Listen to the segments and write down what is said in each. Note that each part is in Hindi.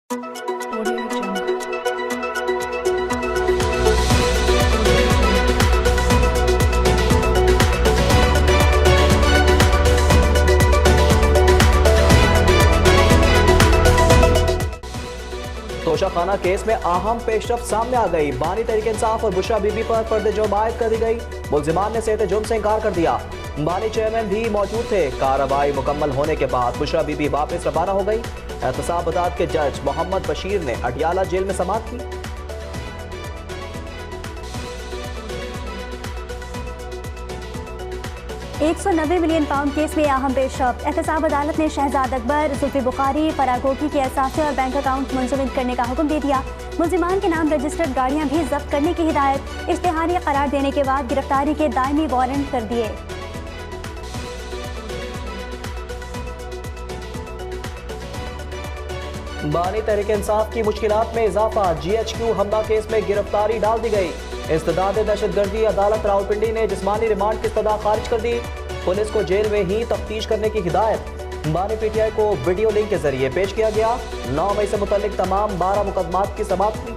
Audio Jungle. तोशाखाना केस में अहम पेशरफ सामने आ गई। बानी तहरीक इंसाफ और बुशरा बीबी पर पर्दे जुर्म आयद कर दी गई। मुल्जिमान ने सेहत जुर्म से इनकार कर दिया। बानी चेयरमैन भी मौजूद थे। कार्रवाई मुकम्मल होने के बाद बुशरा बीबी वापस रवाना हो गई। एहतसाब अदालत के जज मोहम्मद बशीर ने अडियाला जेल में समाअत की। £190 मिलियन केस में अहम पेशरफ। एहतसाब अदालत ने शहजाद अकबर, जुल्फी बुखारी, फराग कोठी के असासे और बैंक अकाउंट मुंजमद करने का हुक्म दे दिया। मुल्जिमान के नाम रजिस्टर्ड गाड़ियां भी जब्त करने की हिदायत। इश्तिहारी करार देने के बाद गिरफ्तारी के दायमी वारंट कर दिए। बानी तहरीक इंसाफ की मुश्किलात में इजाफा। GHQ हमला केस में गिरफ्तारी डाल दी गई। इस्तदाद दहशतगर्दी अदालत रावलपिंडी ने जिस्मानी रिमांड की इस्तदा खारिज कर दी। पुलिस को जेल में ही तफ्तीश करने की हिदायत। बानी PTI को वीडियो लिंक के जरिए पेश किया गया। 9 मई से मुतल्लिक तमाम 12 मुकदमात की समाप्ति।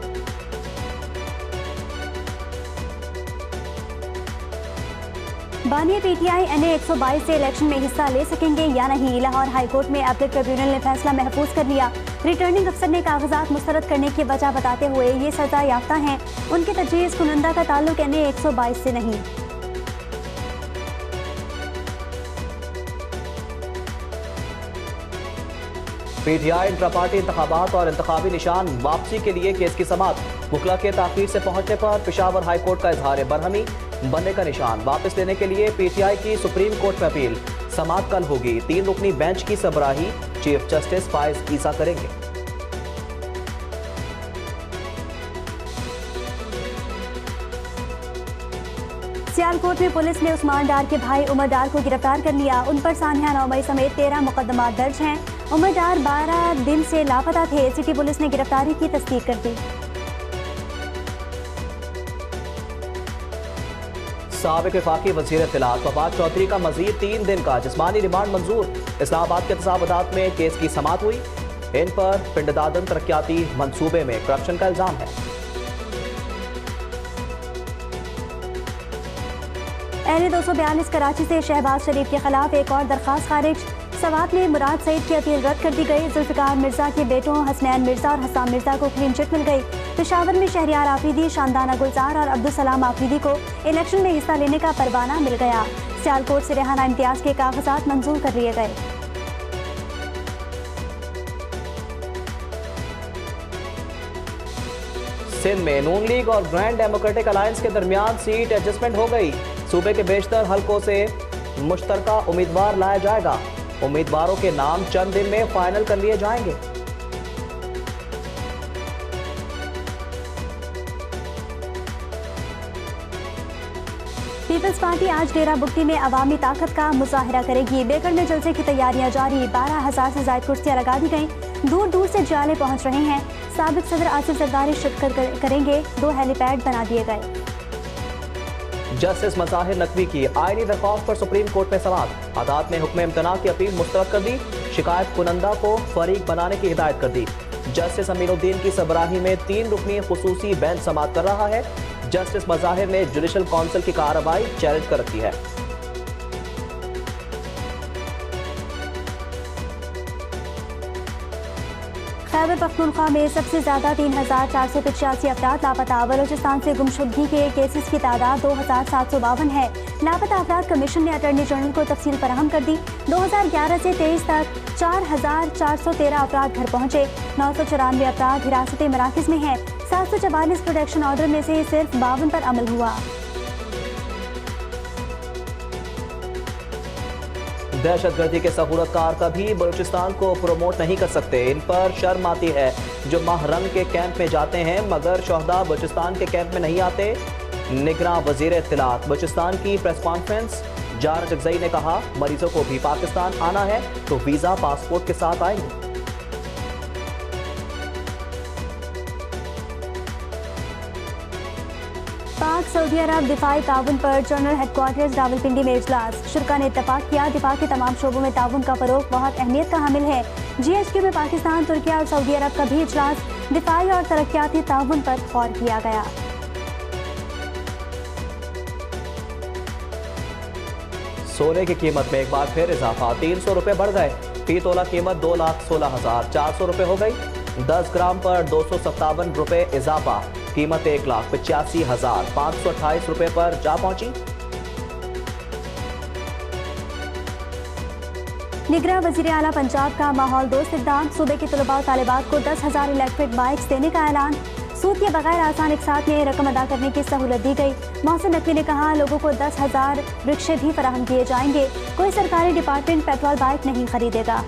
बानी PTI NA 122 से इलेक्शन में हिस्सा ले सकेंगे या नहीं। लाहौर हाईकोर्ट में अपील ट्रिब्यूनल ने फैसला महफूज कर लिया। रिटर्निंग अफसर ने कागजात मुस्तरद करने की वजह बताते हुए ये सजा याफ्ता हैं। उनके तजवीज़ कुनंदा का ताल्लुक NA 122 से नहीं। PTI इंट्रा पार्टी इंतखाबात और इंतखाबी निशान वापसी के लिए केस की समाअत। वकला के ताखीर से पहुंचने पर पेशावर हाई कोर्ट का इजहार बरहमी। बनने का निशान वापस लेने के लिए PTI की सुप्रीम कोर्ट में अपील। समाअत कल होगी। 3 रुकनी बेंच की सरबराही चीफ जस्टिस फाइज ईसा करेंगे। सियालकोट में पुलिस ने उस्मान डार के भाई उमर डार को गिरफ्तार कर लिया। उन पर सानिया 9 मई समेत 13 मुकदमात दर्ज हैं। उमर डार 12 दिन से लापता थे। सिटी पुलिस ने गिरफ्तारी की तस्दीक कर दी। साबिक वफाकी वज़ीर इत्तलात फवाद चौधरी का मजीद 3 दिन का जिस्मानी रिमांड मंजूर। इस्लामाबाद के एहतसाब अदालत में केस की समाअत हुई। इन पर पिंडदादन तरक्याती मंसूबे में करप्शन का इल्जाम है। NA 242 कराची से शहबाज शरीफ के खिलाफ एक और दरखास्त खारिज। सवात में मुराद सईद की अपील रद्द कर दी गई। जुल्फिकार मिर्जा के बेटों हसनैन मिर्जा और हसाम मिर्जा को क्लीन चिट मिल गई। पेशावर में शहरियार आफरीदी, शानदाना गुलजार और अब्दुल सलाम आफरीदी को इलेक्शन में हिस्सा लेने का परवाना मिल गया। सियालकोट से रेहाना इम्तियाज के कागजात मंजूर कर लिए गए। सिंध में नून लीग और ग्रैंड डेमोक्रेटिक अलायंस के दरमियान सीट एडजस्टमेंट हो गई। सूबे के बेशतर हलकों से मुश्तरका उम्मीदवार लाया जाएगा। उम्मीदवारों के नाम चंद दिन में फाइनल कर लिए जाएंगे। पीपल्स पार्टी आज डेरा बुगटी में अवामी ताकत का मुजाहिरा करेगी। बेगड़ में जलसे की तैयारियां जारी। 12,000 से ज्यादा कुर्सियां लगा दी गईं। दूर दूर से जाले पहुंच रहे हैं। साबिक सदर आसिफ जरदारी शिरकत करेंगे। 2 हेलीपैड बना दिए गए। जस्टिस मज़ाहिर नकवी की आईनी दरख्वास्त पर सुप्रीम कोर्ट में समाअत। अदालत ने हुक्म इम्तना की अपील मुस्तरद कर दी। शिकायत कुनंदा को फरीक बनाने की हिदायत कर दी। जस्टिस अमीनुद्दीन की सरबराही में 3 रुकनी खुसूसी बेंच समाअत कर रहा है। जस्टिस मज़ाहिर ने जुडिशल काउंसिल की कार्रवाई चैलेंज कर रखी है। खैबर पख्तूनख्वा में सबसे ज्यादा 3,485 अफराद लापता। बलोचिस्तान से गुमशुदगी के केसेस की तादाद 2,752 है। लापता अफराद कमीशन ने अटॉर्नी जनरल को तफसील फराहम कर दी। 2011 से 23 तक 4,413 अफराद घर पहुंचे। 994 अफराद हिरासत मराकज में हैं। 744 प्रोटेक्शन ऑर्डर में से सिर्फ 52 पर अमल हुआ। दहशतगर्दी के सहूलतकार कभी बलूचिस्तान को प्रोमोट नहीं कर सकते। इन पर शर्म आती है जो महरंग के कैंप में जाते हैं मगर शोहदा बलूचिस्तान के कैंप में नहीं आते। निगरां वजीर इत्तलात बलूचिस्तान की प्रेस कॉन्फ्रेंस। जान जगजई ने कहा मरीजों को भी पाकिस्तान आना है तो वीजा पासपोर्ट के साथ आएंगे। पाक सऊदी अरब दिफाई ताउन पर जनरल हेडक्वार्टर्स रावलपिंडी में इजलास। शुरा ने इत्तफाक किया दिफा के तमाम शोबों में ताउन का फरोग बहुत अहमियत का हामिल है। GHQ में पाकिस्तान, तुर्की और सऊदी अरब का भी इजलास, दिफाई और तरक्याती ताउन पर गौर किया गया। सोने की कीमत में एक बार फिर इजाफा, 300 रुपए बढ़ गए। फी तोला कीमत 2,16,400 रुपए हो गई। 10 ग्राम पर 257 रुपए इजाफा, कीमत 1,85,528 रुपए पर जा पहुंची। निगरां वज़ीर आला पंजाब का माहौल दोस्त इक़दाम, सूबे के तलबा और तालिबात को 10,000 इलेक्ट्रिक बाइक्स देने का ऐलान। सूद के बगैर आसान इक़सात में रकम अदा करने की सहूलत दी गई। मोहसिन नकवी ने कहा, लोगों को 10,000 रिक्शे भी फराहम किए जाएंगे। कोई सरकारी डिपार्टमेंट पेट्रोल बाइक नहीं खरीदेगा।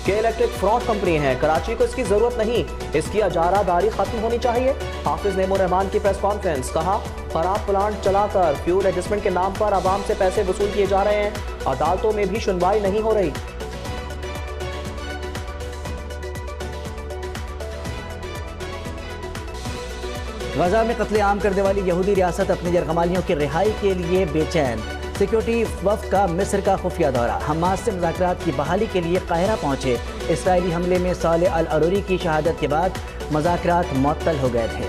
के इलेक्ट्रिक फ्रॉड कंपनी है, कराची को इसकी जरूरत नहीं, इसकी अजारादारी खत्म होनी चाहिए। हाफिज नेमो रहमान की प्रेस कॉन्फ्रेंस, कहा खराब प्लांट चलाकर फ्यूल एडजस्टमेंट के नाम पर आवाम से पैसे वसूल किए जा रहे हैं, अदालतों में भी सुनवाई नहीं हो रही। गजा में कत्लेआम करने वाली यहूदी रियासत अपने यरगमालियों की रिहाई के लिए बेचैन। सिक्योरिटी वफ़द का मिस्र का खुफिया दौरा, हमास से मुज़ाकरात की बहाली के लिए काहिरा पहुंचे। इसराइली हमले में सालेह अल अरूरी की शहादत के बाद मुज़ाकरात मुअत्तल हो गए थे।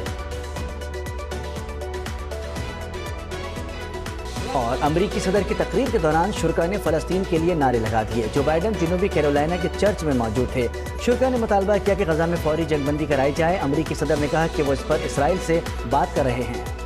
और अमरीकी सदर की तकरीर के दौरान शुरका ने फ़लस्तीन के लिए नारे लगा दिए। जो बाइडन जनूबी कैरोलिना के चर्च में मौजूद थे। शुरका ने मुतालबा किया कि गजा में फौरी जंगबंदी कराई जाए। अमरीकी सदर ने कहा कि वो इस पर इसराइल से बात कर रहे हैं।